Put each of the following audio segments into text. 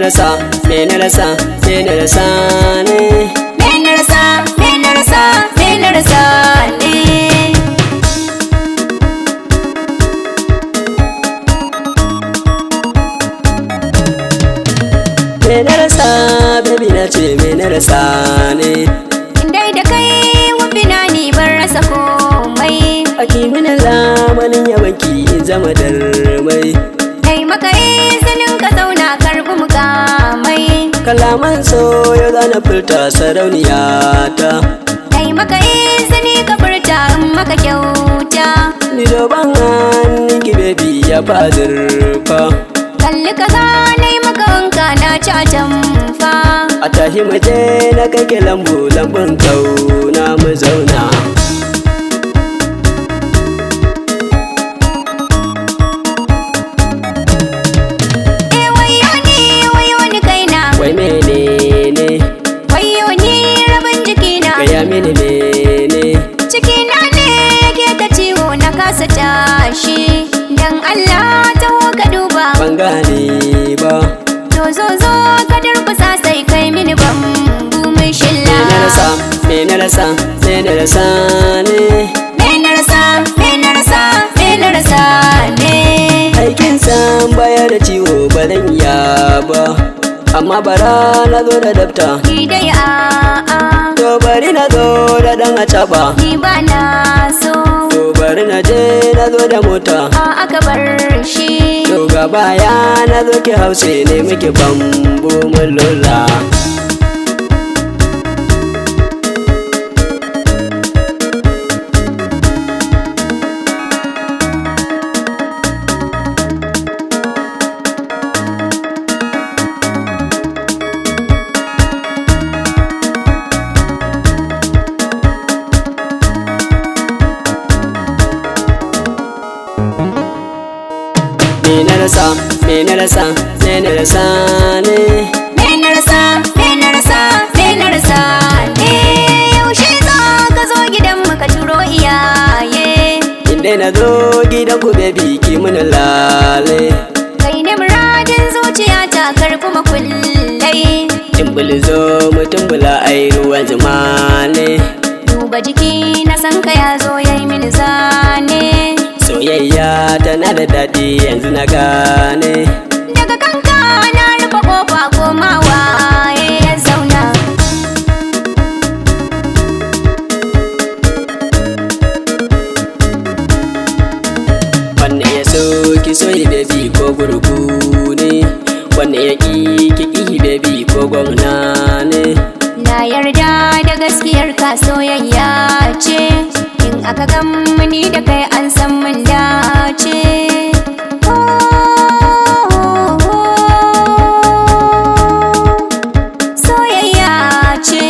rasa, me na rasa, me na rasa ne. Me na rasa, me na rasa, me na rasa ne. Me na rasa, baby na ce me na rasa ne. Indai da kai wabina ni ban rasa komai. Aki mini zamanin yabanki in zama darmai. Dai maka izinin ka zauna karbi mukamai. Kalaman so yau zana furta sarauniya ta. Dai maka izini ka furta in maka kyauta. Ni doban hannunki baby ya fa zurfa. Kalli ka ganai maka wanka na ci atamfa. A tashi mu je na kake lambu lambun kauna mu zauna. Wayo ni kaina. Wai menene? Wayo ni rabin jikina. Gaya mini mene? Cikina ne ke ta ciwo na kasa tashi. Dan Allah taho ka duba. Ban gane ba. Zo ka durkusa sai kai mini bambu mai shilla. Me na rasa, me na rasa, me na rasa ne. Me na rasa, me na rasa, me na rasa ne. Aikin san bayar da ciwo ba zan iya ba. Amma bara na zo da dafta. Ni dai a'a. To bari na zo da dan acaba. Ni ba na so. To bari na je na zo da mota. A'a ka bar shi. To gaba ya na zo ki hause ne muke bambu mun lola. Me na rasa, me na rasa, me na rasa ne. Me na rasa, me na rasa, me na rasa ne. Yaushe za ka zo gidan mu ka turo iyaye. Inda na zo gidan ku baby ki mun lale. Kai ne muradin zuciya ta karfi makullai. Timbul zo mutum bula ai ruwan zuma ne. Duba jiki na san ka ya zo yayi mini zane. Soyayya tana da daɗi yanzu na gane. Daga kanka na rufe kofa komawa ya zauna. Wanne ya so ki so yi baby ko gurgu ne. Wanne ya ƙi ki ƙi baby ko gwamna ne. Na yarda da gaskiyar ka soyayya ce. In aka gama ni da kai an san mun dace. Soyayya ce.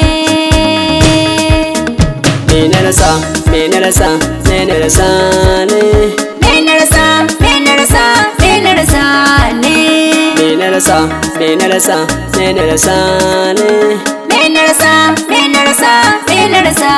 Me na rasa, me na rasa, me na rasa ne. Me na rasa, me na rasa, me na rasa ne. Me na rasa, me na rasa, me na rasa ne. Me na rasa, me na rasa, me na rasa